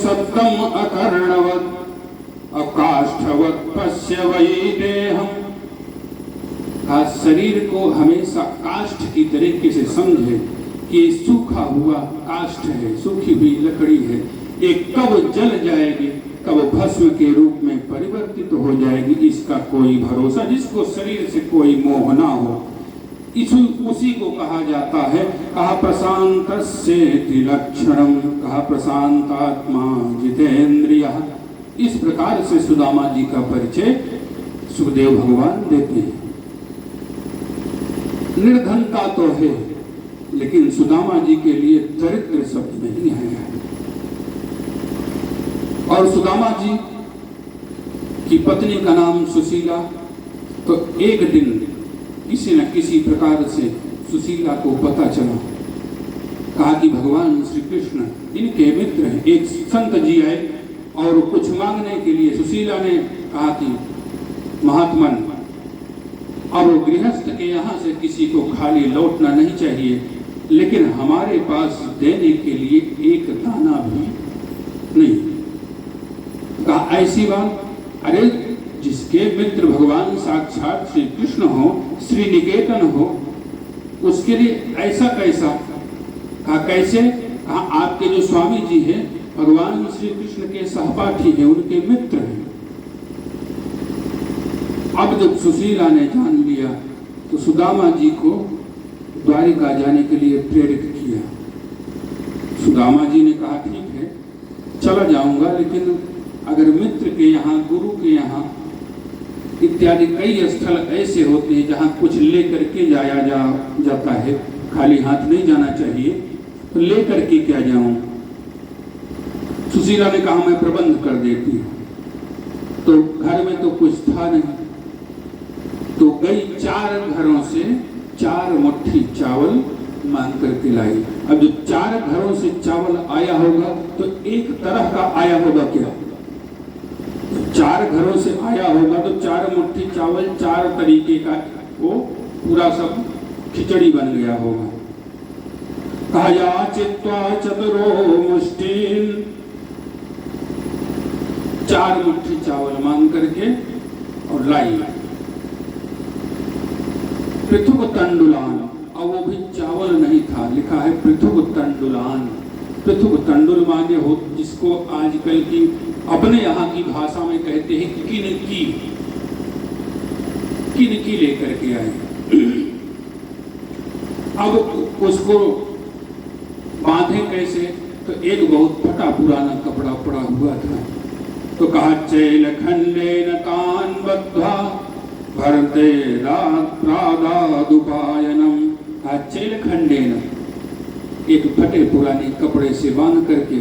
सत्तम अकर्णवत् अकाष्ठवत् पश्य वै देहम। शरीर को हमेशा काष्ठ की तरीके से समझे कि सूखा हुआ काष्ठ है, सूखी हुई लकड़ी है, एक कब जल जाएगी, कब भस्म के रूप में परिवर्तित हो जाएगी, इसका कोई भरोसा। जिसको शरीर से कोई मोह ना हो, उसी को कहा जाता है, कहा प्रशांतस्येति लक्षणम, कहा प्रशांतात्मा जितेंद्रियः। इस प्रकार से सुदामा जी का परिचय सुखदेव भगवान देते हैं। निर्धनता तो है, लेकिन सुदामा जी के लिए दरिद्र शब्द नहीं है। और सुदामा जी की पत्नी का नाम सुशीला। तो एक दिन किसी न किसी प्रकार से सुशीला को पता चला, कहा कि भगवान श्री कृष्ण इनके मित्र हैं। एक संत जी आए और कुछ मांगने के लिए सुशीला ने कहा कि महात्मन, अब गृहस्थ के यहाँ से किसी को खाली लौटना नहीं चाहिए, लेकिन हमारे पास देने के लिए एक दाना भी नहीं। कहा ऐसी बात? अरे जिसके मित्र भगवान साक्षात श्री कृष्ण हो, श्री निकेतन हो, उसके लिए ऐसा कैसा? कहा कैसे? कहा आपके जो स्वामी जी हैं भगवान श्री कृष्ण के सहपाठी हैं, उनके मित्र हैं। अब जब सुशीला ने जान लिया तो सुदामा जी को द्वारिका जाने के लिए प्रेरित किया। सुदामा जी ने कहा ठीक है चला जाऊंगा, लेकिन अगर मित्र के यहाँ, गुरु के यहाँ इत्यादि कई स्थल ऐसे होते हैं जहाँ कुछ लेकर के जाया जाता है, खाली हाथ नहीं जाना चाहिए, तो लेकर के क्या जाऊं? सुशीला ने कहा मैं प्रबंध कर देती हूँ। तो घर में तो कुछ था नहीं, तो गई 4 घरों से 4 मुट्ठी चावल मांग करके लाई। अब जो 4 घरों से चावल आया होगा तो एक तरह का आया होगा क्या? 4 घरों से आया होगा तो 4 मुट्ठी चावल 4 तरीके का, वो पूरा सब खिचड़ी बन गया होगा। कहा याचित्वा चतुरो मुष्टिन, 4 मुट्ठी चावल मांग करके और लाई। पृथुक तंडुलान, और वो भी चावल नहीं था, लिखा है पृथुक तंडुलान। पृथुक तंडुल माने हो जिसको आजकल की अपने यहाँ की भाषा में कहते हैं किनकी। किनकी लेकर के आए। अब उसको बांधे कैसे? तो एक बहुत फटा पुराना कपड़ा पड़ा हुआ था, तो कहा चैल खंडेन तान बद्ध्वा भरते प्रादादुपायनम। कहा चैल खंडेन, एक फटे पुराने कपड़े से बांध करके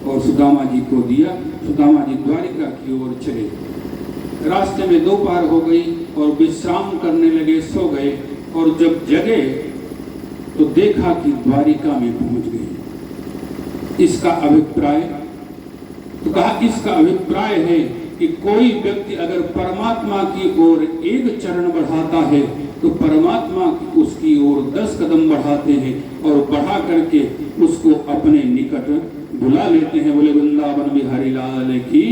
और सुदामा जी को दिया। सुदामा जी द्वारिका की ओर चले। रास्ते में दोपहर हो गई और विश्राम करने लगे, सो गए। और जब जगे तो देखा कि द्वारिका में पहुंच गए। इसका अभिप्राय, तो कहा इसका अभिप्राय है कि कोई व्यक्ति अगर परमात्मा की ओर एक चरण बढ़ाता है तो परमात्मा उसकी ओर 10 कदम बढ़ाते हैं और बढ़ा करके उसको अपने निकट बुला लेते हैं। बोले वृंदावन बिहारी लाल की